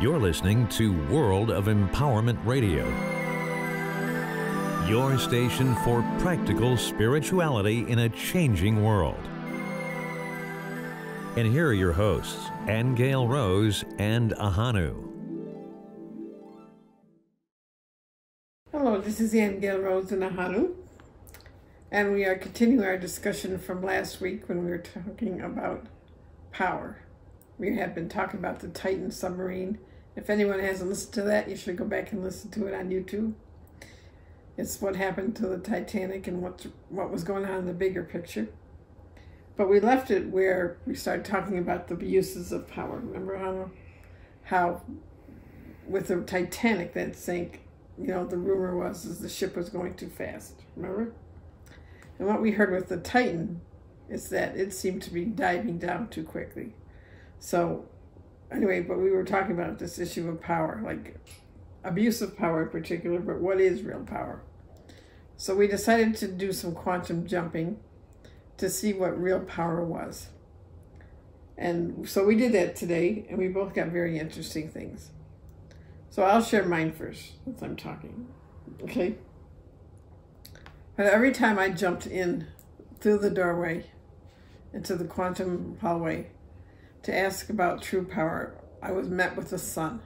You're listening to World of Empowerment Radio, your station for practical spirituality in a changing world. And here are your hosts, Aingeal Rose and Ahonu. Hello, this is Aingeal Rose and Ahonu, and we are continuing our discussion from last week when we were talking about power. We had been talking about the Titan Submarine. If anyone hasn't listened to that, you should go back and listen to it on YouTube. It's what happened to the Titanic and what was going on in the bigger picture. But we left it where we started talking about the uses of power. Remember how with the Titanic that sank, the rumor was the ship was going too fast. Remember? And what we heard with the Titan is that it seemed to be diving down too quickly. So anyway, but we were talking about this issue of power, like abuse of power in particular, but what is real power? So we decided to do some quantum jumping to see what real power was. And so we did that today, and we both got very interesting things. So I'll share mine first, since I'm talking, okay? But every time I jumped in through the doorway into the quantum hallway to ask about true power, I was met with the sun.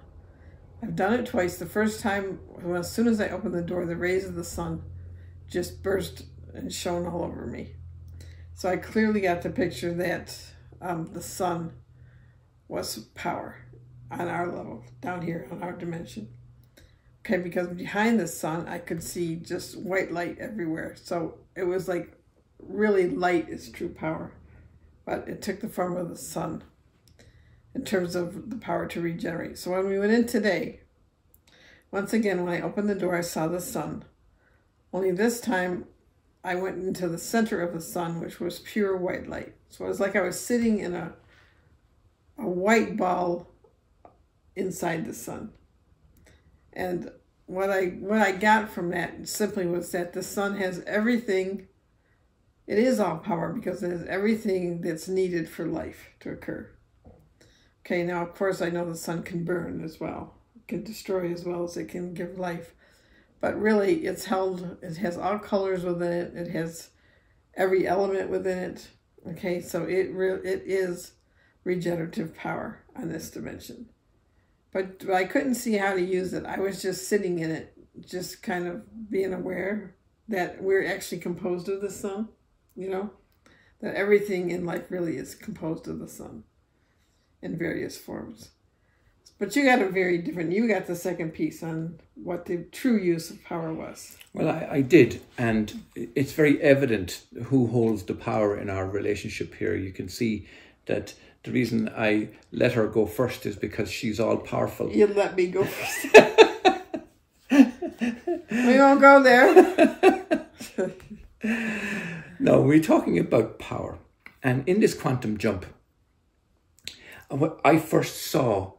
I've done it twice. The first time, as soon as I opened the door, the rays of the sun just burst and shone all over me. So I clearly got the picture that the sun was power on our level, down here on our dimension. Okay, because behind the sun, I could see just white light everywhere. So it was like really light is true power, but it took the form of the sun in terms of the power to regenerate. So when we went in today, once again, when I opened the door, I saw the sun. Only this time, I went into the center of the sun, which was pure white light. So it was like I was sitting in a white ball inside the sun. And what I got from that simply was that the sun has everything. It is all power because it has everything that's needed for life to occur. Okay, now of course I know the sun can burn as well. It can destroy as well as it can give life. But really it has all colors within it. It has every element within it. Okay, so it is regenerative power on this dimension. But I couldn't see how to use it. I was just sitting in it, just kind of being aware that we're actually composed of the sun, that everything in life really is composed of the sun in various forms. But you got you got the second piece on what the true use of power was. Well, I did, and it's very evident who holds the power in our relationship here. You can see that the reason I let her go first is because she's all powerful. You let me go first. We won't go there. No, we're talking about power. And in this quantum jump, I first saw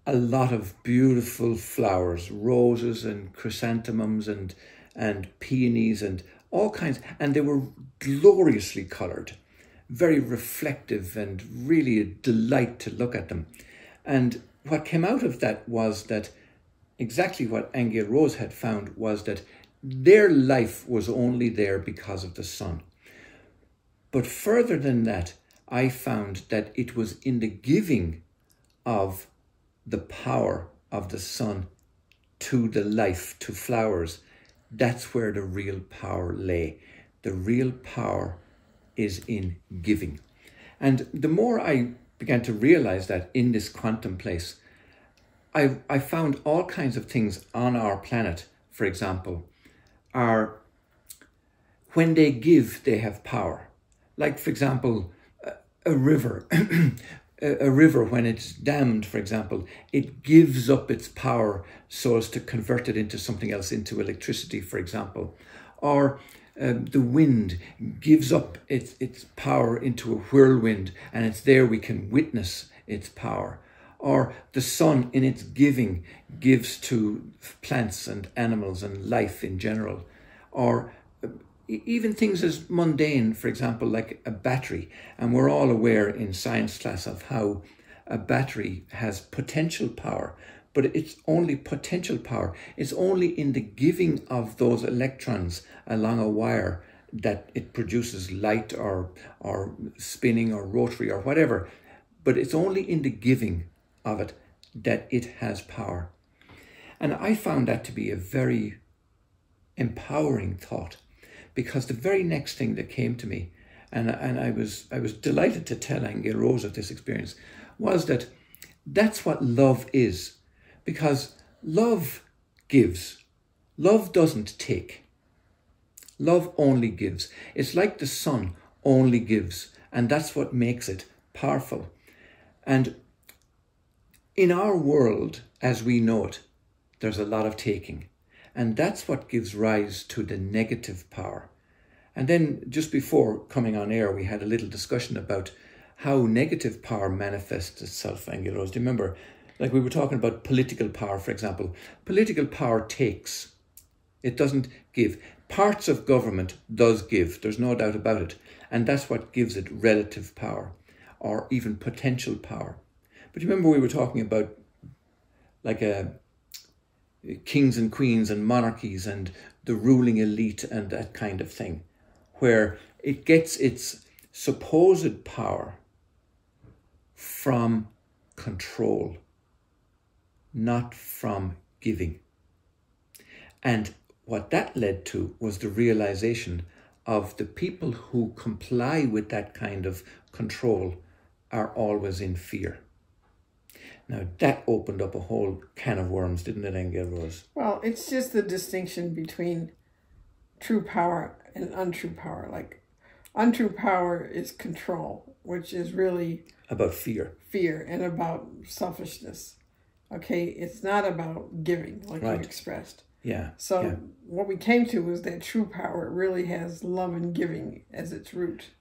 a lot of beautiful flowers, roses and chrysanthemums and peonies and all kinds. And they were gloriously coloured, very reflective and really a delight to look at them. And what came out of that was that exactly what Aingeal Rose had found was that their life was only there because of the sun. But further than that, I found that it was in the giving of the power of the sun to the life, to flowers. That's where the real power lay. The real power is in giving. And the more I began to realize that in this quantum place, I found all kinds of things on our planet, for example, are when they give, they have power. Like, for example, a river. A river, when it's dammed, for example, it gives up its power so as to convert it into something else, into electricity, for example. Or the wind gives up its power into a whirlwind, and it's there we can witness its power. Or the sun, in its giving, gives to plants and animals and life in general. Or even things as mundane, for example, like a battery. And we're all aware in science class of how a battery has potential power, but it's only potential power. It's only in the giving of those electrons along a wire that it produces light or spinning or rotary or whatever. But it's only in the giving of it that it has power. And I found that to be a very empowering thought, because the very next thing that came to me, and I was delighted to tell Aingeal Rose of this experience, was that that's what love is. Because love gives. Love doesn't take. Love only gives. It's like the sun only gives, and that's what makes it powerful. And in our world, as we know it, there's a lot of taking. And that's what gives rise to the negative power. And then just before coming on air, we had a little discussion about how negative power manifests itself, Aingeal Rose. Do you remember? Like we were talking about political power, for example. Political power takes. It doesn't give. Parts of government does give. There's no doubt about it. And that's what gives it relative power or even potential power. But you remember we were talking about like kings and queens and monarchies and the ruling elite and that kind of thing, where it gets its supposed power from control, not from giving. And what that led to was the realization of the people who comply with that kind of control are always in fear. Now that opened up a whole can of worms, didn't it, Aingeal Rose? Well, it's just the distinction between true power and untrue power. Like, untrue power is control, which is really about fear and about selfishness. Okay, it's not about giving, like right. you expressed. Yeah. So yeah. what we came to was that true power really has love and giving as its root.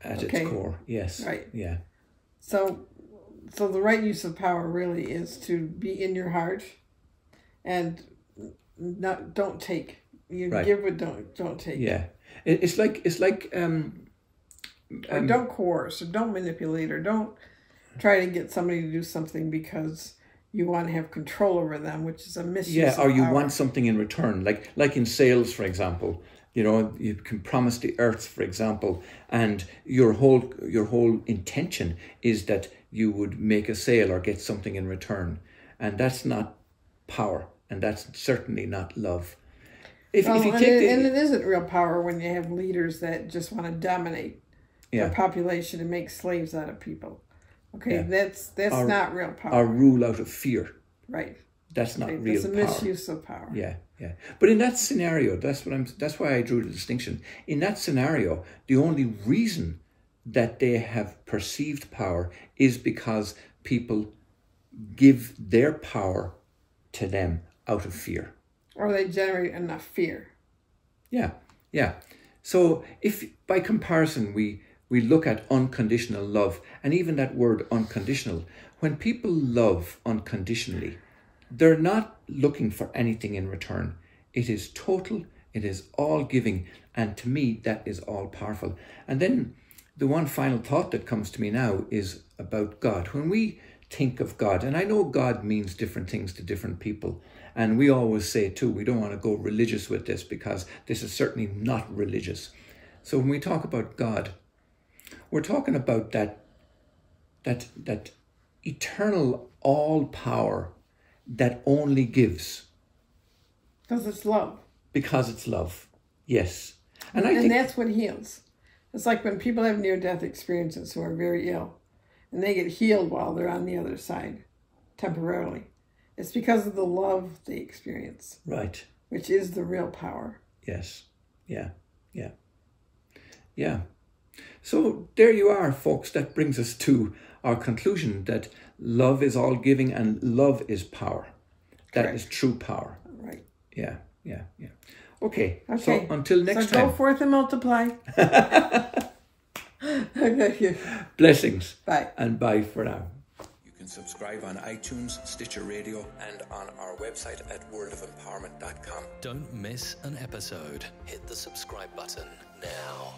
At its core, yes. Right. Yeah. So the right use of power really is to be in your heart and don't take. You right. give but don't take. Yeah. It's like or don't coerce, or don't manipulate, or don't try to get somebody to do something because you want to have control over them, which is a misuse of or you power. want something in return. Like in sales, for example, you know, you can promise the earth, for example, and your whole intention is that you would make a sale or get something in return. And that's not power, and that's certainly not love. If you take and it isn't real power when you have leaders that just want to dominate the population and make slaves out of people. Okay, that's not real power. Or rule out of fear. Right. That's not real power. That's a misuse of power. Yeah. But in that scenario, that's why I drew the distinction. In that scenario, the only reason that they have perceived power is because people give their power to them out of fear. Or they generate enough fear. Yeah. So if by comparison we look at unconditional love, and even that word unconditional, when people love unconditionally, they're not looking for anything in return. It is total, it is all giving, and to me that is all powerful. And then the one final thought that comes to me now is about God. When we think of God, and I know God means different things to different people, and we always say too, we don't want to go religious with this because this is certainly not religious. So when we talk about God, we're talking about that eternal all power that only gives. Because it's love. Because it's love, yes. And that's what heals. It's like when people have near-death experiences who are very ill, and they get healed while they're on the other side, temporarily. It's because of the love they experience. Right. Which is the real power. Yes. Yeah. So there you are, folks. That brings us to our conclusion that love is all giving and love is power. That is true power. Right. Yeah. Okay. So until next time. So go forth and multiply. Blessings. Bye. And bye for now. You can subscribe on iTunes, Stitcher Radio, and on our website at worldofempowerment.com. Don't miss an episode. Hit the subscribe button now.